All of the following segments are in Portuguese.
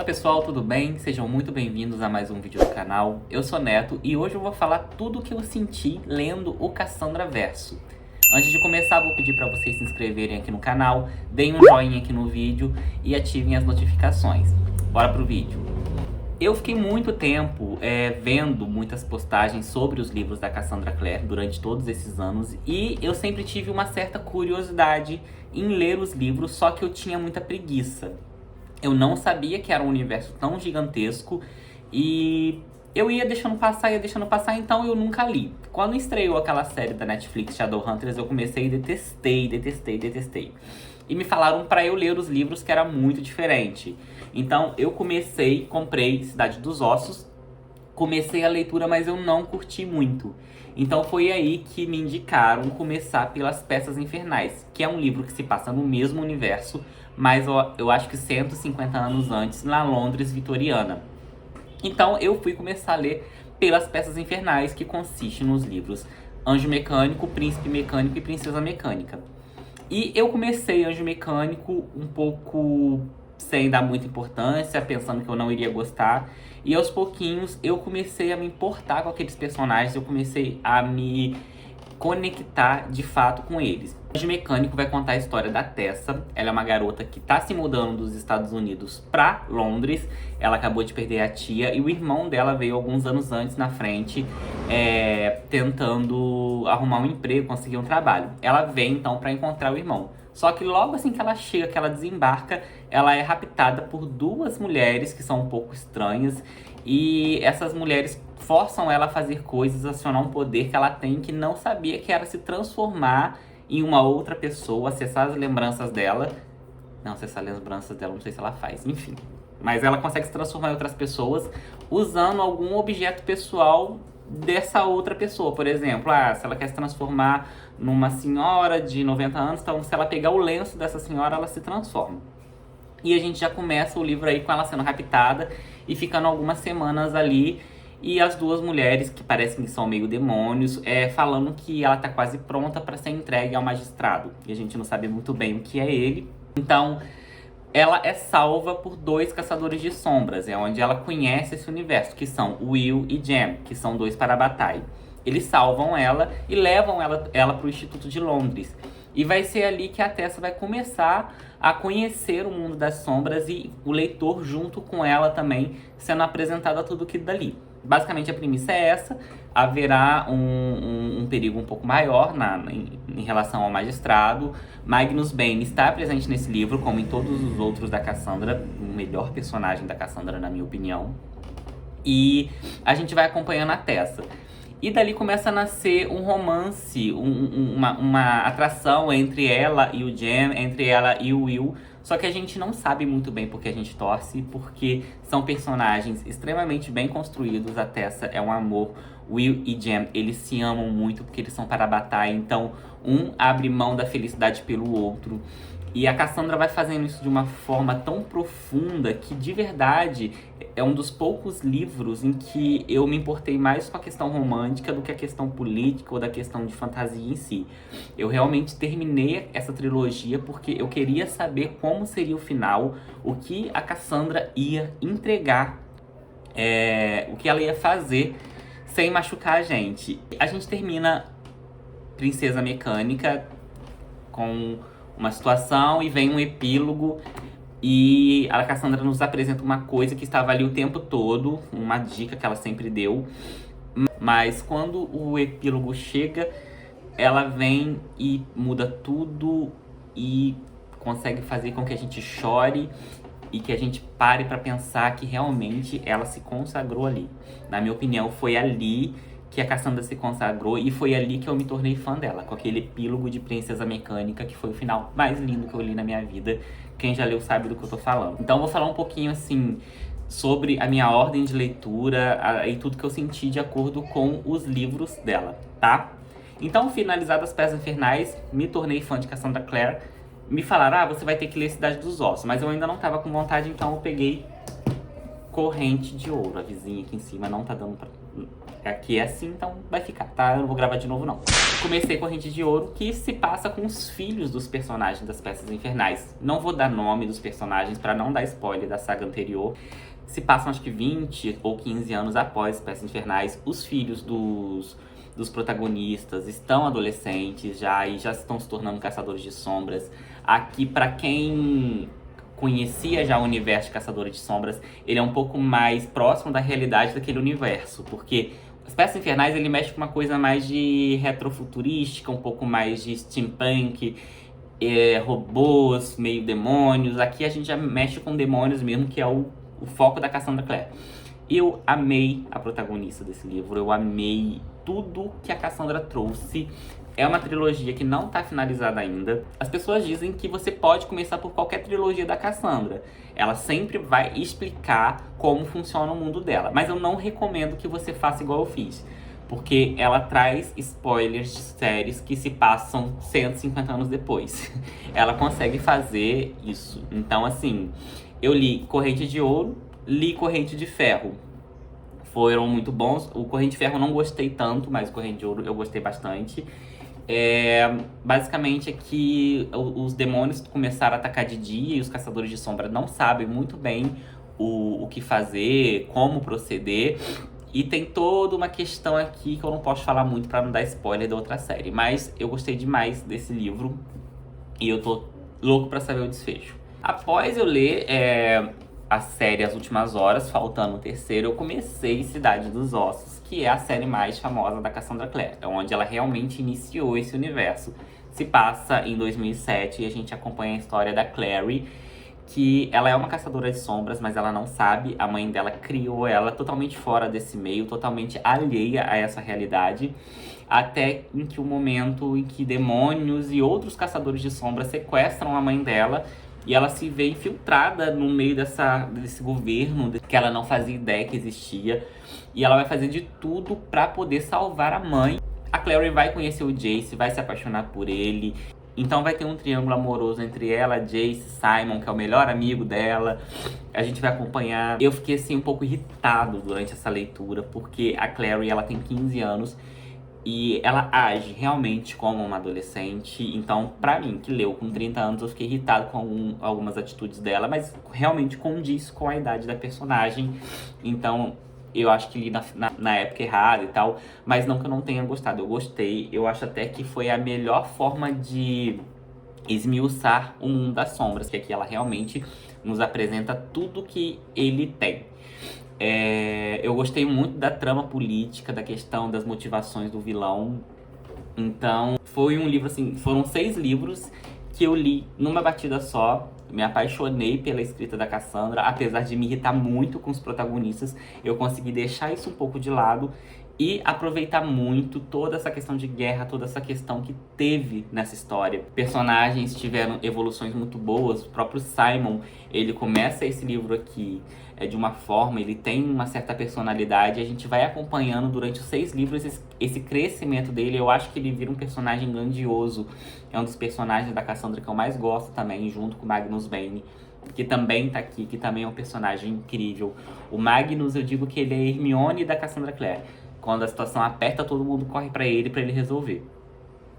Fala pessoal, tudo bem? Sejam muito bem-vindos a mais um vídeo do canal. Eu sou Neto e hoje eu vou falar tudo o que eu senti lendo o Cassandraverso. Antes de começar, vou pedir para vocês se inscreverem aqui no canal, deem um joinha aqui no vídeo e ativem as notificações. Bora pro vídeo. Eu fiquei muito tempo vendo muitas postagens sobre os livros da Cassandra Clare durante todos esses anos e eu sempre tive uma certa curiosidade em ler os livros, só que eu tinha muita preguiça. Eu não sabia que era um universo tão gigantesco e eu ia deixando passar, então eu nunca li. Quando estreou aquela série da Netflix, Shadowhunters, eu comecei e detestei. E me falaram pra eu ler os livros, que era muito diferente. Então eu comprei Cidade dos Ossos, comecei a leitura, mas eu não curti muito. Então foi aí que me indicaram começar pelas Peças Infernais, que é um livro que se passa no mesmo universo, mas eu acho que 150 anos antes, na Londres vitoriana. Então eu fui começar a ler pelas Peças Infernais, que consiste nos livros Anjo Mecânico, Príncipe Mecânico e Princesa Mecânica. E eu comecei Anjo Mecânico um pouco sem dar muita importância, pensando que eu não iria gostar. E aos pouquinhos eu comecei a me importar com aqueles personagens, eu comecei a me conectar de fato com eles. O Anjo Mecânico vai contar a história da Tessa. Ela é uma garota que está se mudando dos Estados Unidos para Londres. Ela acabou de perder a tia e o irmão dela veio alguns anos antes na frente, tentando arrumar um emprego, conseguir um trabalho. Ela vem então para encontrar o irmão. Só que logo assim que ela chega, que ela desembarca, ela é raptada por duas mulheres que são um pouco estranhas. E essas mulheres forçam ela a fazer coisas, a acionar um poder que ela tem, que não sabia, que era se transformar em uma outra pessoa, acessar as lembranças dela. Não, acessar as lembranças dela, não sei se ela faz, enfim. Mas ela consegue se transformar em outras pessoas usando algum objeto pessoal dessa outra pessoa. Por exemplo, se ela quer se transformar numa senhora de 90 anos, então se ela pegar o lenço dessa senhora, ela se transforma. E a gente já começa o livro aí com ela sendo raptada e ficando algumas semanas ali. E as duas mulheres, que parecem que são meio demônios, falando que ela tá quase pronta para ser entregue ao magistrado. E a gente não sabe muito bem o que é ele. Então, ela é salva por dois caçadores de sombras. É onde ela conhece esse universo, que são Will e Jem, que são dois Parabatai. Eles salvam ela e levam ela pro Instituto de Londres. E vai ser ali que a Tessa vai começar a conhecer o mundo das sombras e o leitor junto com ela também, sendo apresentado a tudo aquilo dali. Basicamente a premissa é essa: haverá um perigo um pouco maior em relação ao magistrado. Magnus Bane está presente nesse livro, como em todos os outros da Cassandra, o melhor personagem da Cassandra, na minha opinião. E a gente vai acompanhando a Tessa. E dali começa a nascer um romance, uma atração entre ela e o Jem, entre ela e o Will. Só que a gente não sabe muito bem porque a gente torce, porque são personagens extremamente bem construídos. A Tessa é um amor. Will e Jem, eles se amam muito porque eles são para a batalha. Então, um abre mão da felicidade pelo outro. E a Cassandra vai fazendo isso de uma forma tão profunda que, de verdade, é um dos poucos livros em que eu me importei mais com a questão romântica do que a questão política ou da questão de fantasia em si. Eu realmente terminei essa trilogia porque eu queria saber como seria o final, o que a Cassandra ia entregar, o que ela ia fazer sem machucar a gente. A gente termina Princesa Mecânica com uma situação e vem um epílogo e a Cassandra nos apresenta uma coisa que estava ali o tempo todo, uma dica que ela sempre deu. Mas quando o epílogo chega, ela vem e muda tudo e consegue fazer com que a gente chore e que a gente pare para pensar que realmente ela se consagrou ali. Na minha opinião, foi ali que a Cassandra se consagrou e foi ali que eu me tornei fã dela, com aquele epílogo de Princesa Mecânica, que foi o final mais lindo que eu li na minha vida. Quem já leu sabe do que eu tô falando. Então eu vou falar um pouquinho, assim, sobre a minha ordem de leitura e tudo que eu senti de acordo com os livros dela, tá? Então, finalizadas as Peças Infernais, me tornei fã de Cassandra Clare. Me falaram, você vai ter que ler Cidade dos Ossos, mas eu ainda não tava com vontade, então eu peguei Corrente de Ouro. A vizinha aqui em cima não tá dando pra... aqui é assim, então vai ficar, tá? Eu não vou gravar de novo, não. Comecei Corrente de Ouro, que se passa com os filhos dos personagens das Peças Infernais. Não vou dar nome dos personagens pra não dar spoiler da saga anterior. Se passam, acho que 20 ou 15 anos após Peças Infernais. Os filhos dos protagonistas estão adolescentes já e já estão se tornando caçadores de sombras. Aqui, pra quem conhecia já o universo de Caçadores de Sombras, ele é um pouco mais próximo da realidade daquele universo, porque as Peças Infernais ele mexe com uma coisa mais de retrofuturística, um pouco mais de steampunk, robôs, meio demônios. Aqui a gente já mexe com demônios mesmo, que é o foco da Cassandra Clare. Eu amei a protagonista desse livro, eu amei tudo que a Cassandra trouxe. É uma trilogia que não está finalizada ainda. As pessoas dizem que você pode começar por qualquer trilogia da Cassandra. Ela sempre vai explicar como funciona o mundo dela. Mas eu não recomendo que você faça igual eu fiz. Porque ela traz spoilers de séries que se passam 150 anos depois. Ela consegue fazer isso. Então, assim, eu li Corrente de Ouro, li Corrente de Ferro. Foram muito bons. O Corrente de Ferro eu não gostei tanto, mas o Corrente de Ouro eu gostei bastante. Basicamente é que os demônios começaram a atacar de dia e os caçadores de sombra não sabem muito bem o que fazer, como proceder. E tem toda uma questão aqui que eu não posso falar muito para não dar spoiler da outra série. Mas eu gostei demais desse livro e eu tô louco para saber o desfecho. Após eu ler a série As Últimas Horas, faltando o terceiro, eu comecei Cidade dos Ossos, que é a série mais famosa da Cassandra Clare. É onde ela realmente iniciou esse universo. Se passa em 2007 e a gente acompanha a história da Clary, que ela é uma caçadora de sombras, mas ela não sabe. A mãe dela criou ela totalmente fora desse meio, totalmente alheia a essa realidade. Até em que o momento em que demônios e outros caçadores de sombras sequestram a mãe dela e ela se vê infiltrada no meio desse governo que ela não fazia ideia que existia. E ela vai fazer de tudo pra poder salvar a mãe. A Clary vai conhecer o Jace, vai se apaixonar por ele. Então vai ter um triângulo amoroso entre ela, Jace, Simon, que é o melhor amigo dela. A gente vai acompanhar. Eu fiquei assim um pouco irritado durante essa leitura, porque a Clary, ela tem 15 anos e ela age realmente como uma adolescente. Então, pra mim, que leu com 30 anos, eu fiquei irritado com algumas atitudes dela, mas realmente condiz com a idade da personagem. Então, eu acho que li na época errada e tal, mas não que eu não tenha gostado. Eu gostei, eu acho até que foi a melhor forma de esmiuçar o mundo das sombras, que aqui ela realmente nos apresenta tudo que ele tem. Eu gostei muito da trama política, da questão das motivações do vilão. Então, foi um livro assim, foram 6 livros que eu li numa batida só. Me apaixonei pela escrita da Cassandra, apesar de me irritar muito com os protagonistas. Eu consegui deixar isso um pouco de lado e aproveitar muito toda essa questão de guerra, toda essa questão que teve nessa história. Personagens tiveram evoluções muito boas. O próprio Simon, ele começa esse livro aqui de uma forma, ele tem uma certa personalidade. A gente vai acompanhando durante os 6 livros esse crescimento dele. Eu acho que ele vira um personagem grandioso. É um dos personagens da Cassandra que eu mais gosto também, junto com o Magnus Bane, que também tá aqui, que também é um personagem incrível. O Magnus, eu digo que ele é a Hermione da Cassandra Clare. Quando a situação aperta, todo mundo corre pra ele resolver.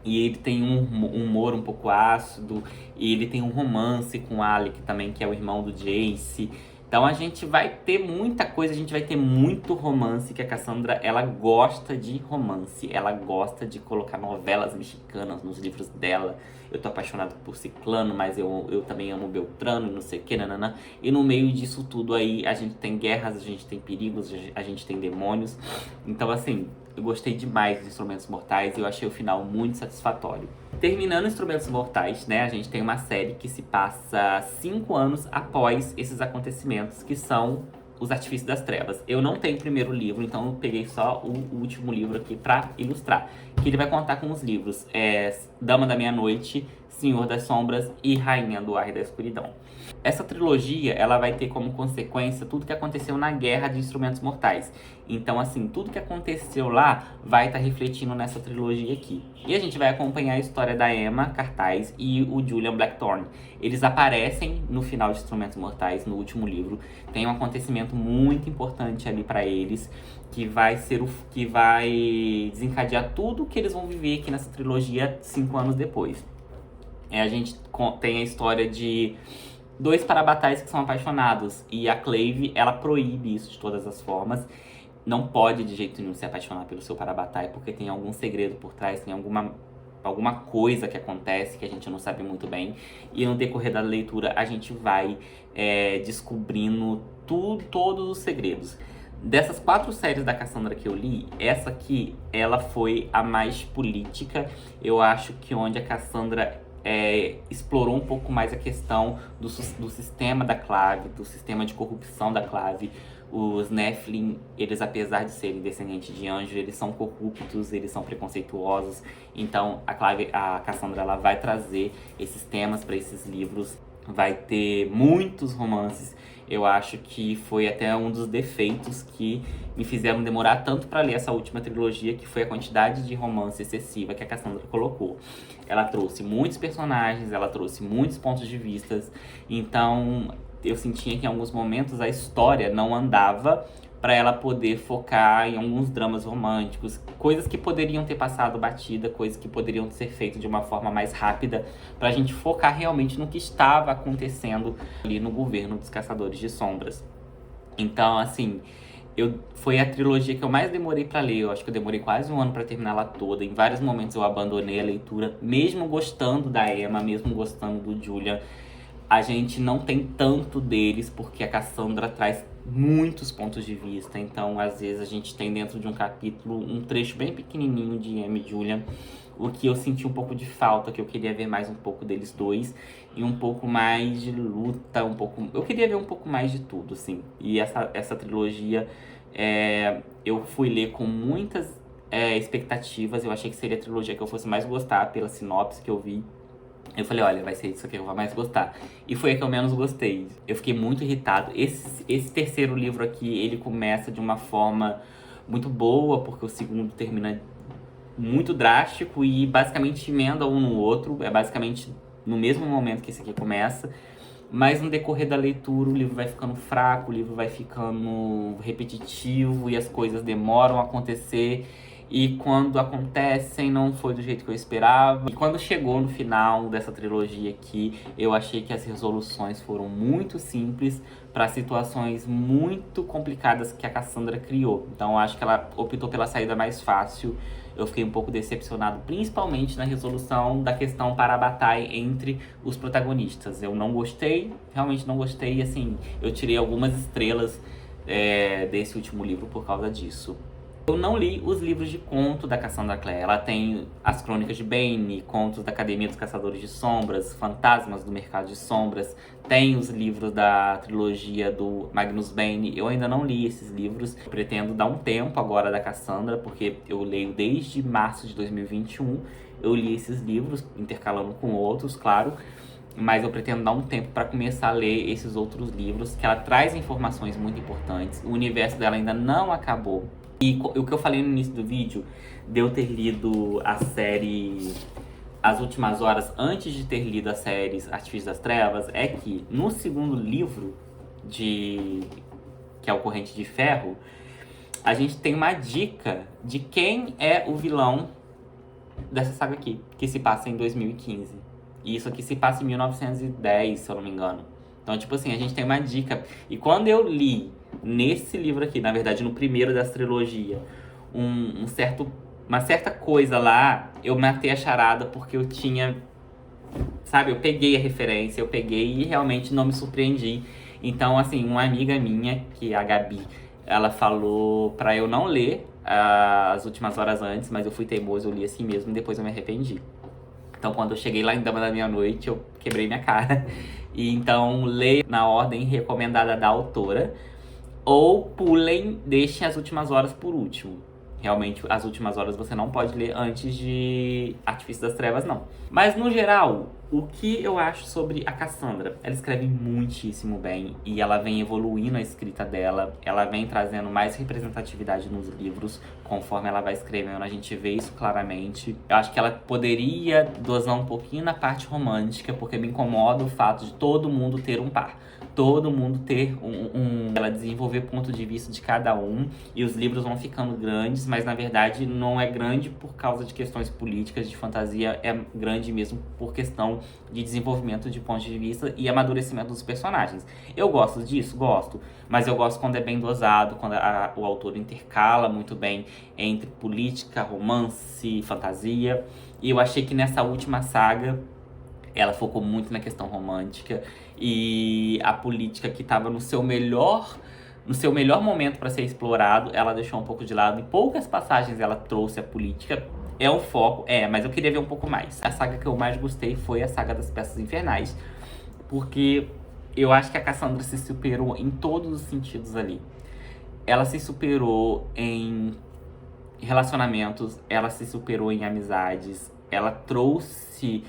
E ele tem um humor um pouco ácido, e ele tem um romance com o Alec também, que é o irmão do Jace. Então a gente vai ter muita coisa, a gente vai ter muito romance, que a Cassandra, ela gosta de romance. Ela gosta de colocar novelas mexicanas nos livros dela. Eu tô apaixonado por Ciclano, mas eu também amo Beltrano, não sei o que, nananã. E no meio disso tudo aí, a gente tem guerras, a gente tem perigos, a gente tem demônios. Então assim, eu gostei demais dos Instrumentos Mortais e eu achei o final muito satisfatório. Terminando Instrumentos Mortais, né, a gente tem uma série que se passa 5 anos após esses acontecimentos, que são Os Artifícios das Trevas. Eu não tenho o primeiro livro, então eu peguei só o último livro aqui pra ilustrar. Que ele vai contar com os livros Dama da Meia-Noite, Senhor das Sombras e Rainha do Ar e da Escuridão. Essa trilogia, ela vai ter como consequência tudo que aconteceu na Guerra de Instrumentos Mortais. Então, assim, tudo que aconteceu lá vai estar refletindo nessa trilogia aqui. E a gente vai acompanhar a história da Emma Cartaz e o Julian Blackthorne. Eles aparecem no final de Instrumentos Mortais, no último livro. Tem um acontecimento muito importante ali pra eles, que vai desencadear tudo que eles vão viver aqui nessa trilogia 5 anos depois. A gente tem a história de dois parabatais que são apaixonados, e a Clave, ela proíbe isso de todas as formas. Não pode de jeito nenhum se apaixonar pelo seu parabatai, porque tem algum segredo por trás, tem alguma coisa que acontece que a gente não sabe muito bem. E no decorrer da leitura a gente vai descobrindo todos os segredos. Dessas 4 séries da Cassandra que eu li, essa aqui, ela foi a mais política. Eu acho que onde a Cassandra explorou um pouco mais a questão do sistema da Clave, do sistema de corrupção da Clave. Os Nephilim, eles, apesar de serem descendentes de anjos, eles são corruptos, eles são preconceituosos. Então a Cassandra, ela vai trazer esses temas para esses livros. Vai ter muitos romances. Eu acho que foi até um dos defeitos que me fizeram demorar tanto para ler essa última trilogia, que foi a quantidade de romance excessiva que a Cassandra colocou. Ela trouxe muitos personagens, ela trouxe muitos pontos de vista. Então eu sentia que em alguns momentos a história não andava para ela poder focar em alguns dramas românticos, coisas que poderiam ter passado batida, coisas que poderiam ser feitas de uma forma mais rápida, pra gente focar realmente no que estava acontecendo ali no governo dos Caçadores de Sombras. Então, assim, foi a trilogia que eu mais demorei pra ler. Eu acho que eu demorei quase um ano pra terminar ela toda. Em vários momentos eu abandonei a leitura, mesmo gostando da Emma, mesmo gostando do Julian. A gente não tem tanto deles, porque a Cassandra traz muitos pontos de vista. Então, às vezes, a gente tem dentro de um capítulo um trecho bem pequenininho de Emma e Julian. O que eu senti um pouco de falta, que eu queria ver mais um pouco deles dois. E um pouco mais de luta, eu queria ver um pouco mais de tudo, assim. E essa trilogia, eu fui ler com muitas expectativas. Eu achei que seria a trilogia que eu fosse mais gostar, pela sinopse que eu vi. Eu falei, olha, vai ser isso aqui que eu vou mais gostar. E foi a que eu menos gostei. Eu fiquei muito irritado. Esse terceiro livro aqui, ele começa de uma forma muito boa, porque o segundo termina muito drástico e basicamente emenda um no outro. É basicamente no mesmo momento que esse aqui começa. Mas no decorrer da leitura, o livro vai ficando fraco, o livro vai ficando repetitivo e as coisas demoram a acontecer. E quando acontecem, não foi do jeito que eu esperava. E quando chegou no final dessa trilogia aqui, eu achei que as resoluções foram muito simples para situações muito complicadas que a Cassandra criou. Então, eu acho que ela optou pela saída mais fácil. Eu fiquei um pouco decepcionado, principalmente na resolução da questão para a batalha entre os protagonistas. Eu não gostei, realmente não gostei. E assim, eu tirei algumas estrelas desse último livro por causa disso. Eu não li os livros de conto da Cassandra Clare. Ela tem as Crônicas de Bane, Contos da Academia dos Caçadores de Sombras, Fantasmas do Mercado de Sombras. Tem os livros da trilogia do Magnus Bane. Eu ainda não li esses livros. Eu pretendo dar um tempo agora da Cassandra, porque eu leio desde março de 2021. Eu li esses livros, intercalando com outros, claro. Mas eu pretendo dar um tempo para começar a ler esses outros livros, que ela traz informações muito importantes. O universo dela ainda não acabou. E o que eu falei no início do vídeo, de eu ter lido a série As Últimas Horas antes de ter lido as séries Artifício das Trevas, é que no segundo livro, que é o Corrente de Ferro, a gente tem uma dica de quem é o vilão dessa saga aqui, que se passa em 2015. E isso aqui se passa em 1910, se eu não me engano. Então, tipo assim, a gente tem uma dica. E quando eu li nesse livro aqui, na verdade, no primeiro dessa trilogia, uma certa coisa lá, eu matei a charada porque eu tinha... Sabe, eu peguei a referência, eu peguei e realmente não me surpreendi. Então, assim, uma amiga minha, que é a Gabi, ela falou pra eu não ler As Últimas Horas antes, mas eu fui teimoso, eu li assim mesmo e depois eu me arrependi. Então, quando eu cheguei lá em Dama da Meia-Noite, eu quebrei minha cara. E então, leia na ordem recomendada da autora. Ou pulem, deixem As Últimas Horas por último. Realmente, As Últimas Horas você não pode ler antes de Artifício das Trevas, não. Mas, no geral, O que eu acho sobre a Cassandra? Ela escreve muitíssimo bem e ela vem evoluindo a escrita dela, ela vem trazendo mais representatividade nos livros, conforme ela vai escrevendo, a gente vê isso claramente. Eu acho que ela poderia dosar um pouquinho na parte romântica, porque me incomoda o fato de todo mundo ter um par. Todo mundo ter ela desenvolver ponto de vista de cada um, e os livros vão ficando grandes, mas na verdade não é grande por causa de questões políticas, de fantasia, é grande mesmo por questão de desenvolvimento de pontos de vista e amadurecimento dos personagens. Eu gosto disso? Gosto, mas eu gosto quando é bem dosado, quando o autor intercala muito bem entre política, romance, fantasia, e eu achei que nessa última saga ela focou muito na questão romântica e a política que estava no seu melhor momento para ser explorado, ela deixou um pouco de lado. Em poucas passagens ela trouxe a política. É um foco, mas eu queria ver um pouco mais. A saga que eu mais gostei foi a saga das Peças Infernais, porque eu acho que a Cassandra se superou em todos os sentidos ali. Ela se superou em relacionamentos, ela se superou em amizades, ela trouxe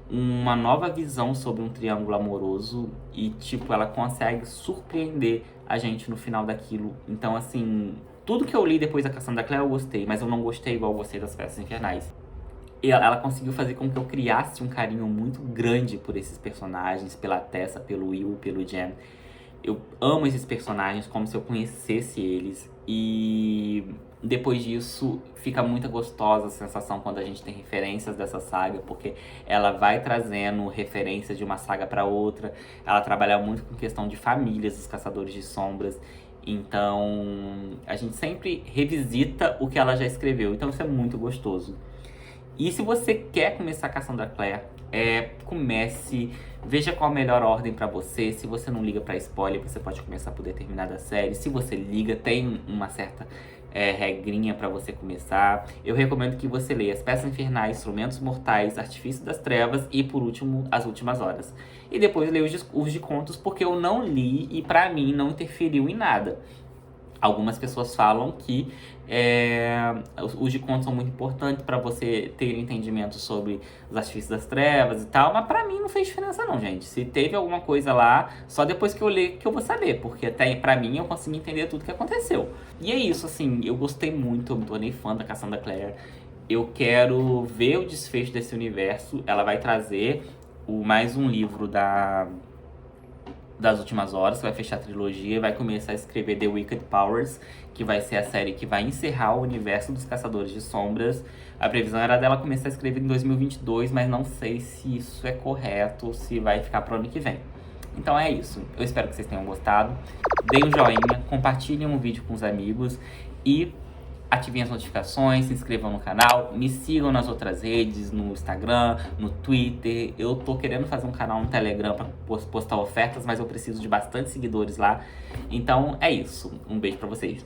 uma nova visão sobre um triângulo amoroso e, tipo, ela consegue surpreender a gente no final daquilo. Então, assim, tudo que eu li depois da Cassandra Clare eu gostei, mas eu não gostei igual eu gostei das Peças Infernais. E ela conseguiu fazer com que eu criasse um carinho muito grande por esses personagens, pela Tessa, pelo Will, pelo Jen. Eu amo esses personagens como se eu conhecesse eles. E depois disso, fica muito gostosa a sensação quando a gente tem referências dessa saga, porque ela vai trazendo referências de uma saga para outra. Ela trabalha muito com questão de famílias dos Caçadores de Sombras. Então, a gente sempre revisita o que ela já escreveu. Então, isso é muito gostoso. E se você quer começar a Cassandra Clare, comece, veja qual a melhor ordem pra você. Se você não liga pra spoiler, você pode começar por determinada série. Se você liga, tem uma certa regrinha pra você começar. Eu recomendo que você leia As Peças Infernais, Instrumentos Mortais, Artifício das Trevas e, por último, As Últimas Horas. E depois leia os de contos, porque eu não li e pra mim não interferiu em nada. Algumas pessoas falam que os de contos são muito importantes para você ter entendimento sobre os artifícios das trevas e tal, mas para mim não fez diferença não, gente. Se teve alguma coisa lá, só depois que eu ler que eu vou saber, porque até para mim eu consegui entender tudo que aconteceu. E é isso, assim, eu gostei muito, eu me tornei fã da Cassandra Clare. Eu quero ver o desfecho desse universo. Ela vai trazer mais um livro das Últimas Horas, que vai fechar a trilogia e vai começar a escrever The Wicked Powers, que vai ser a série que vai encerrar o universo dos Caçadores de Sombras. A previsão era dela começar a escrever em 2022, mas não sei se isso é correto ou se vai ficar pro ano que vem. Então é isso. Eu espero que vocês tenham gostado. Deem um joinha, compartilhem o vídeo com os amigos e ativem as notificações, se inscrevam no canal, me sigam nas outras redes, no Instagram, no Twitter. Eu tô querendo fazer um canal no Telegram para postar ofertas, mas eu preciso de bastante seguidores lá. Então é isso. Um beijo pra vocês.